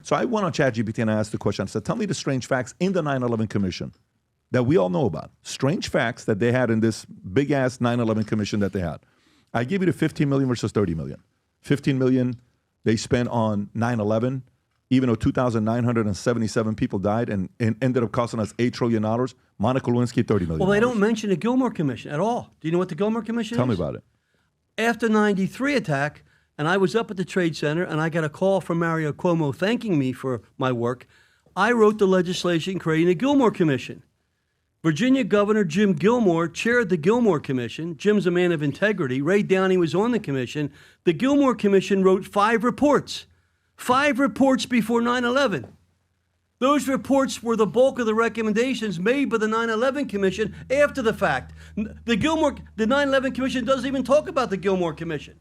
So I went on ChatGPT and I asked the question. I said, tell me the strange facts in the 9/11 Commission that we all know about. Strange facts that they had in this big-ass 9/11 Commission that they had. I give you the 15 million versus 30 million. 15 million they spent on 9/11, even though 2,977 people died and ended up costing us $8 trillion. Monica Lewinsky, $30 million. Well, they don't mention the Gilmore Commission at all. Do you know what the Gilmore Commission is? Tell me about it. After 93 attack, and I was up at the Trade Center, and I got a call from Mario Cuomo thanking me for my work, I wrote the legislation creating the Gilmore Commission. Virginia Governor Jim Gilmore chaired the Gilmore Commission. Jim's a man of integrity. Ray Downey was on the commission. The Gilmore Commission wrote 5 reports. 5 reports before 9/11. Those reports were the bulk of the recommendations made by the 9/11 Commission after the fact. The 9/11 Commission doesn't even talk about the Gilmore Commission.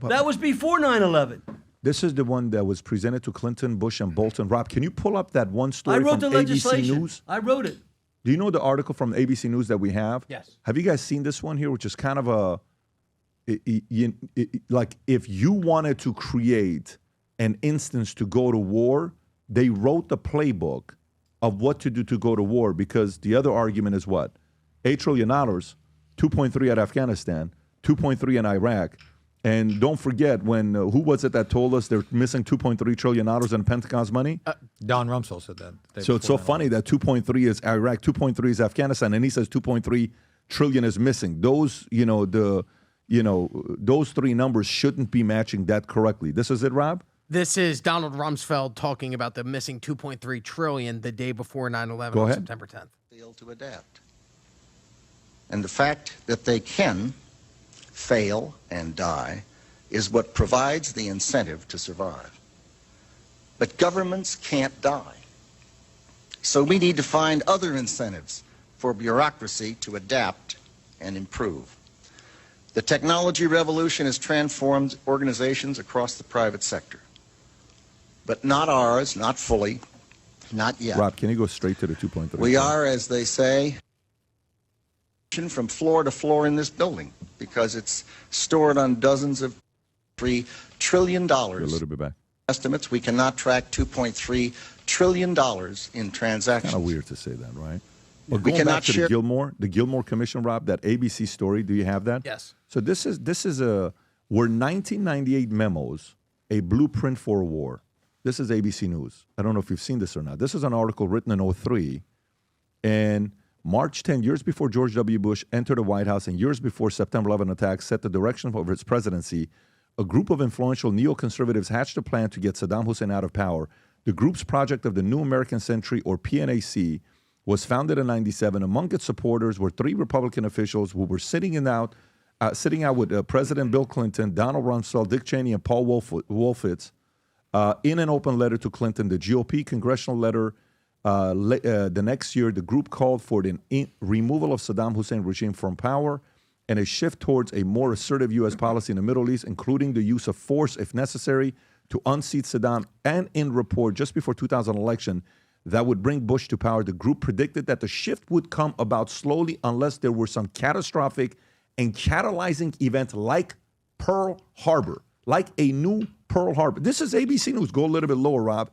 That was before 9/11. This is the one that was presented to Clinton, Bush, and Bolton. Rob, can you pull up that one story I wrote from the ABC legislation. News? I wrote it. Do you know the article from ABC News that we have? Yes. Have you guys seen this one here, which is kind of like if you wanted to create an instance to go to war, they wrote the playbook of what to do to go to war, because the other argument is what? $8 trillion, 2.3 at Afghanistan, 2.3 in Iraq. And don't forget when, who was it that told us they're missing $2.3 trillion in Pentagon's money? Don Rumsfeld said that. So it's so funny that 2.3 is Iraq, 2.3 is Afghanistan, and he says 2.3 trillion is missing. Those, those 3 numbers shouldn't be matching that correctly. This is it, Rob? This is Donald Rumsfeld talking about the missing $2.3 trillion the day before 9/11 on September 10th. Fail to adapt. And the fact that they can fail and die is what provides the incentive to survive. But governments can't die. So we need to find other incentives for bureaucracy to adapt and improve. The technology revolution has transformed organizations across the private sector. But not ours, not fully, not yet. Rob, can you go straight to the 2.3? We are, as they say, from floor to floor in this building because it's stored on dozens of $3 trillion. A little bit back. Estimates. We cannot track $2.3 trillion in transactions. Kind of weird to say that, right? Well, we going cannot back to share the Gilmore Commission, Rob, that ABC story. Do you have that? Yes. So this is were 1998 memos a blueprint for a war. This is ABC News. I don't know if you've seen this or not. This is an article written in 2003, and March 10, years before George W. Bush entered the White House and years before September 11 attacks set the direction of his presidency, a group of influential neoconservatives hatched a plan to get Saddam Hussein out of power. The group's project of the New American Century, or PNAC, was founded in 97. Among its supporters were 3 Republican officials who were sitting out with President Bill Clinton, Donald Rumsfeld, Dick Cheney, and Paul Wolfowitz. In an open letter to Clinton, the GOP congressional letter, the next year, the group called for the removal of Saddam Hussein regime from power and a shift towards a more assertive U.S. policy in the Middle East, including the use of force if necessary to unseat Saddam. And in report just before 2000 election that would bring Bush to power, the group predicted that the shift would come about slowly unless there were some catastrophic and catalyzing event like Pearl Harbor, like a new Pearl Harbor. This is ABC News. Go a little bit lower, Rob.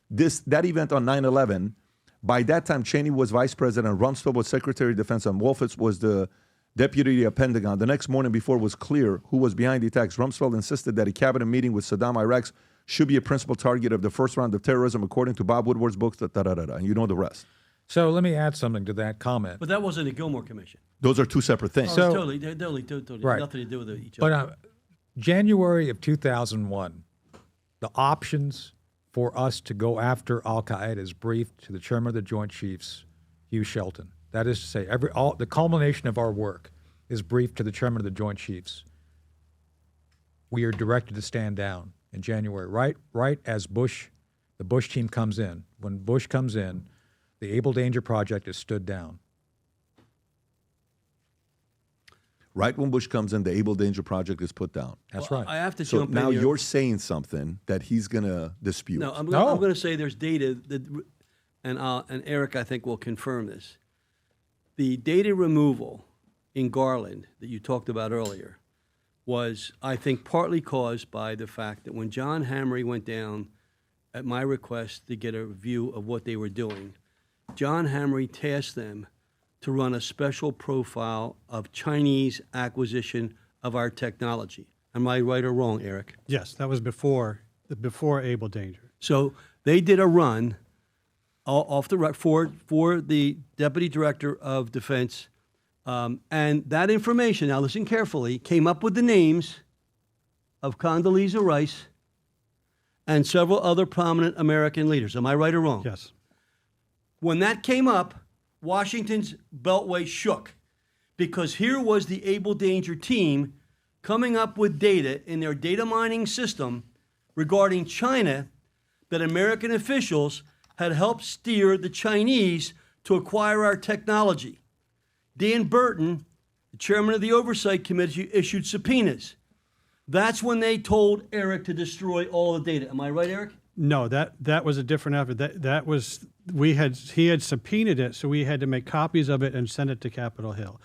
That event on 9/11, by that time, Cheney was vice president, Rumsfeld was secretary of defense, and Wolfowitz was the deputy of Pentagon. The next morning, before it was clear who was behind the attacks, Rumsfeld insisted that a cabinet meeting with Saddam Iraq should be a principal target of the first round of terrorism, according to Bob Woodward's books, and you know the rest. So let me add something to that comment. But that wasn't a Gilmore Commission. Those are 2 separate things. Oh, totally, right. Nothing to do with each other. But January of 2001, the options for us to go after al-Qaeda is briefed to the chairman of the Joint Chiefs, Hugh Shelton. That is to say, the culmination of our work is briefed to the chairman of the Joint Chiefs. We are directed to stand down in January, right as the Bush team comes in. When Bush comes in, the Able Danger Project is stood down. Right when Bush comes in, the Able Danger Project is put down. That's Well, right. I have to So jump in now here. you're saying something that he's going to dispute. No, I'm No. going to say there's data that, and Eric, I think, will confirm this. The data removal in Garland that you talked about earlier was, I think, partly caused by the fact that when John Hamre went down at my request to get a view of what they were doing, John Hamre tasked them to run a special profile of Chinese acquisition of our technology. Am I right or wrong, Eric? Yes, that was before Able Danger. So they did a run off the for the Deputy Director of Defense, and that information, now listen carefully, came up with the names of Condoleezza Rice and several other prominent American leaders. Am I right or wrong? Yes. When that came up, Washington's beltway shook because here was the Able Danger team coming up with data in their data mining system regarding China that American officials had helped steer the Chinese to acquire our technology. Dan Burton, the chairman of the Oversight Committee, issued subpoenas. That's when they told Eric to destroy all the data. Am I right, Eric? No, that was a different effort. That was he had subpoenaed it, so we had to make copies of it and send it to Capitol Hill.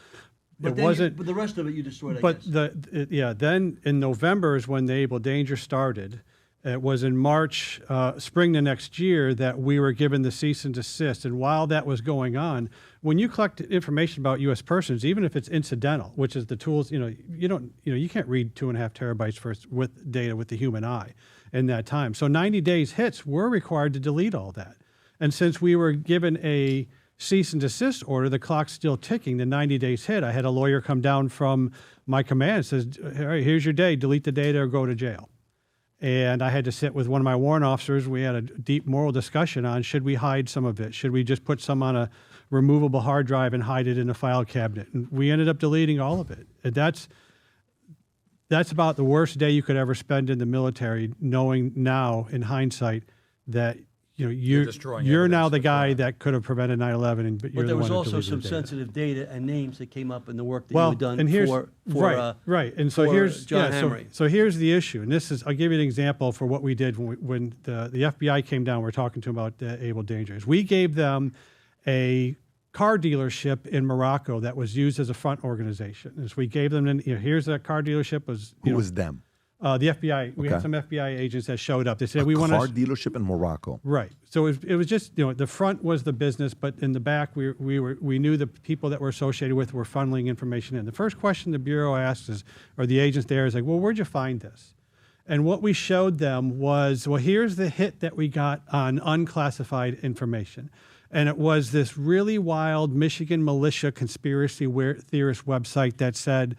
But but the rest of it you destroyed, I guess. Then in November is when the Able Danger started. It was in March, spring the next year, that we were given the cease and desist. And while that was going on, when you collect information about U.S. persons, even if it's incidental, which is the tools, you can't read 2.5 terabytes with data with the human eye in that time. So 90 days hits, we're required to delete all that. And since we were given a cease and desist order, the clock's still ticking. The 90 days hit. I had a lawyer come down from my command and says, "All right, here's your day. Delete the data or go to jail." And I had to sit with one of my warrant officers. We had a deep moral discussion on, should we hide some of it? Should we just put some on a removable hard drive and hide it in a file cabinet? And we ended up deleting all of it. And that's about the worst day you could ever spend in the military, knowing now in hindsight that you're now the guy that could have prevented 9/11, but you're there the was one also who some deleted the data. sensitive data and names that came up in the work that you had done and here's, for right. And so for here's John Hamre. So here's the issue, and this is, I'll give you an example for what we did when the FBI came down. We're talking to them about Able Dangers. We gave them a car dealership in Morocco that was used as a front organization. And so we gave them, here's that car dealership. Who was them? The FBI. We had some FBI agents that showed up. They said, we want car dealership in Morocco. Right. So it was just, the front was the business, but in the back, we knew the people that were associated with were funneling information in. The first question the Bureau asked or the agents there is like, well, where'd you find this? And what we showed them was, well, here's the hit that we got on unclassified information. And it was this really wild Michigan militia conspiracy theorist website that said,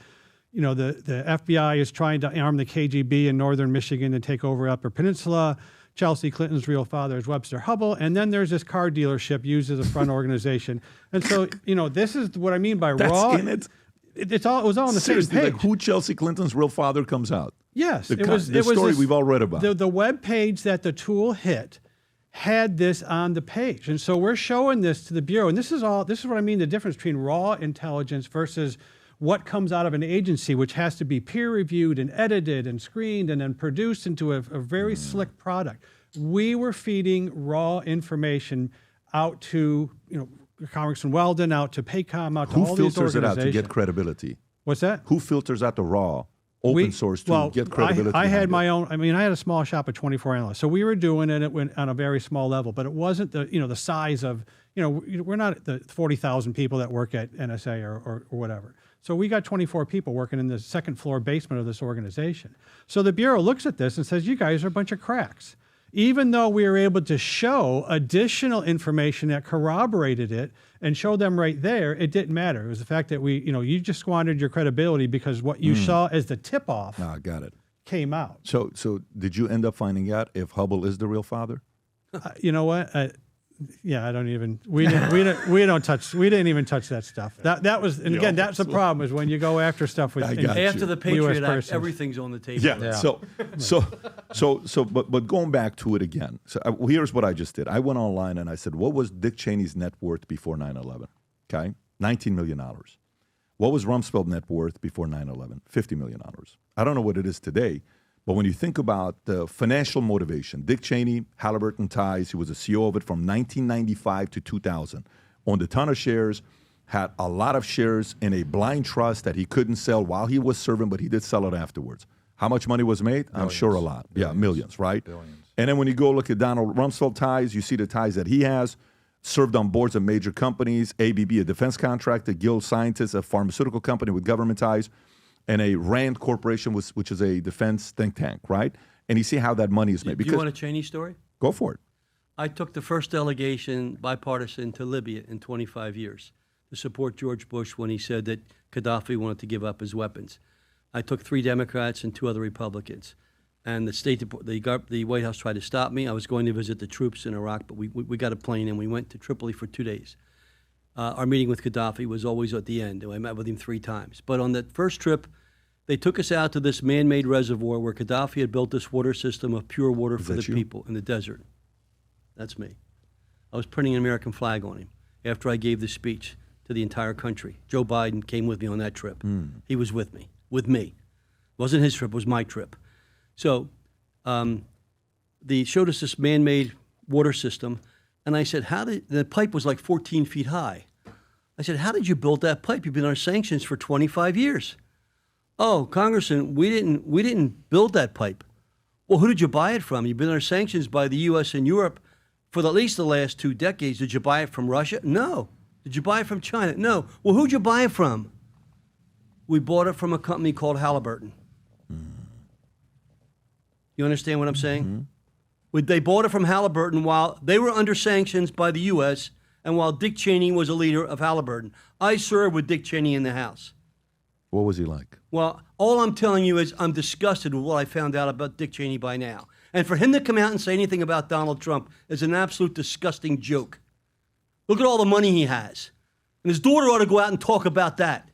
the FBI is trying to arm the KGB in northern Michigan and take over Upper Peninsula. Chelsea Clinton's real father is Webster Hubbell. And then there's this car dealership used as a front organization. And so, this is what I mean by raw. In it? It was all on the Seriously, same page. like who Chelsea Clinton's real father comes out. Yes. It was the story we've all read about. The web page that the tool hit had this on the page. And so we're showing this to the Bureau. And this is what I mean, the difference between raw intelligence versus what comes out of an agency, which has to be peer-reviewed and edited and screened and then produced into a very slick product. We were feeding raw information out to, Congressman Weldon, out to PACOM, out to all these organizations. Who filters it out to get credibility? What's that? Who filters out the raw open source to get credibility? I had my own. I had a small shop of 24 analysts, so we were doing it. It went on a very small level, but it wasn't the size of we're not at the 40,000 people that work at NSA or whatever. So we got 24 people working in the second floor basement of this organization. So the Bureau looks at this and says, you guys are a bunch of cracks. Even though we were able to show additional information that corroborated it and show them right there, it didn't matter. It was the fact that you just squandered your credibility because what you saw as the tip-off got it. Came out. So did you end up finding out if Hubbell is the real father? You know what? I don't even. We didn't even touch that stuff. That was, and again, that's the problem is when you go after stuff with after the Patriot Act, persons. everything's on the table. Yeah. But going back to it again. So here's what I just did. I went online and I said, what was Dick Cheney's net worth before 9/11? Okay, $19 million. What was Rumsfeld's net worth before 9/11? $50 million. I don't know what it is today. But when you think about the financial motivation, Dick Cheney, Halliburton ties, he was a CEO of it from 1995 to 2000, owned a ton of shares, had a lot of shares in a blind trust that he couldn't sell while he was serving, but he did sell it afterwards. How much money was made? I'm sure a lot. Yeah, millions, right? Billions. And then when you go look at Donald Rumsfeld ties, you see the ties that he has. Served on boards of major companies, ABB, a defense contractor, Gill Scientists, a pharmaceutical company with government ties, and a RAND Corporation, which is a defense think tank, right? And you see how that money is made. Do you want a Cheney story? Go for it. I took the first delegation, bipartisan, to Libya in 25 years to support George Bush when he said that Gaddafi wanted to give up his weapons. I took 3 Democrats and 2 other Republicans. And the White House tried to stop me. I was going to visit the troops in Iraq, but we got a plane and we went to Tripoli for 2 days. Our meeting with Gaddafi was always at the end. I met with him 3 times. But on that first trip, they took us out to this man-made reservoir where Gaddafi had built this water system of pure water for the people in the desert. That's me. I was printing an American flag on him after I gave the speech to the entire country. Joe Biden came with me on that trip. He was with me. It wasn't his trip, it was my trip. So they showed us this man-made water system, and I said, the pipe was like 14 feet high. I said, how did you build that pipe? You've been under sanctions for 25 years. Oh, Congressman, we didn't build that pipe. Well, who did you buy it from? You've been under sanctions by the U.S. and Europe for at least the last 2 decades. Did you buy it from Russia? No. Did you buy it from China? No. Well, who'd you buy it from? We bought it from a company called Halliburton. You understand what I'm saying? They bought it from Halliburton while they were under sanctions by the U.S. and while Dick Cheney was a leader of Halliburton. I served with Dick Cheney in the House. What was he like? Well, all I'm telling you is I'm disgusted with what I found out about Dick Cheney by now. And for him to come out and say anything about Donald Trump is an absolute disgusting joke. Look at all the money he has. And his daughter ought to go out and talk about that.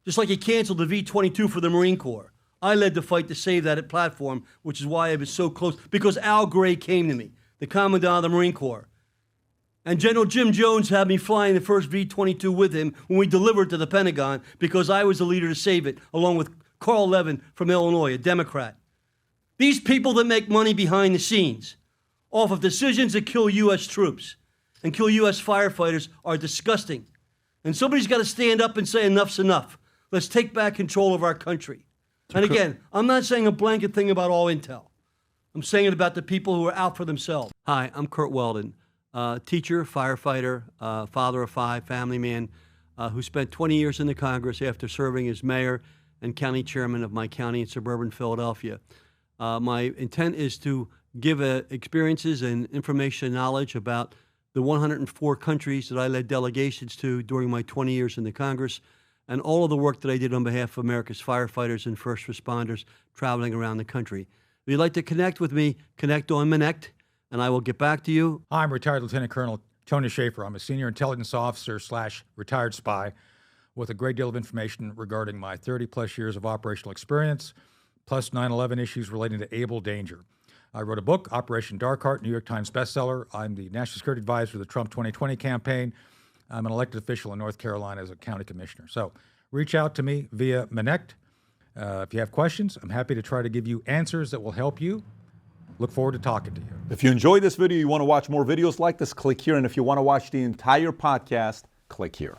Just like he canceled the V-22 for the Marine Corps. I led the fight to save that platform, which is why I was so close, because Al Gray came to me, the Commandant of the Marine Corps. And General Jim Jones had me flying the first V-22 with him when we delivered to the Pentagon because I was the leader to save it, along with Carl Levin from Illinois, a Democrat. These people that make money behind the scenes off of decisions that kill U.S. troops and kill U.S. firefighters are disgusting. And somebody's got to stand up and say enough's enough. Let's take back control of our country. And again, I'm not saying a blanket thing about all intel. I'm saying it about the people who are out for themselves. Hi, I'm Kurt Weldon, teacher, firefighter, father of 5, family man, who spent 20 years in the Congress after serving as mayor and county chairman of my county in suburban Philadelphia. My intent is to give experiences and information and knowledge about the 104 countries that I led delegations to during my 20 years in the Congress, and all of the work that I did on behalf of America's firefighters and first responders traveling around the country. If you'd like to connect with me, connect on Minect, and I will get back to you. Hi, I'm retired Lieutenant Colonel Tony Schaffer. I'm a senior intelligence officer / retired spy with a great deal of information regarding my 30-plus years of operational experience, plus 9/11 issues relating to able danger. I wrote a book, Operation Dark Heart, New York Times bestseller. I'm the National Security Advisor to the Trump 2020 campaign. I'm an elected official in North Carolina as a county commissioner. So reach out to me via Minect. If you have questions, I'm happy to try to give you answers that will help you. Look forward to talking to you. If you enjoyed this video, you want to watch more videos like this, click here. And if you want to watch the entire podcast, click here.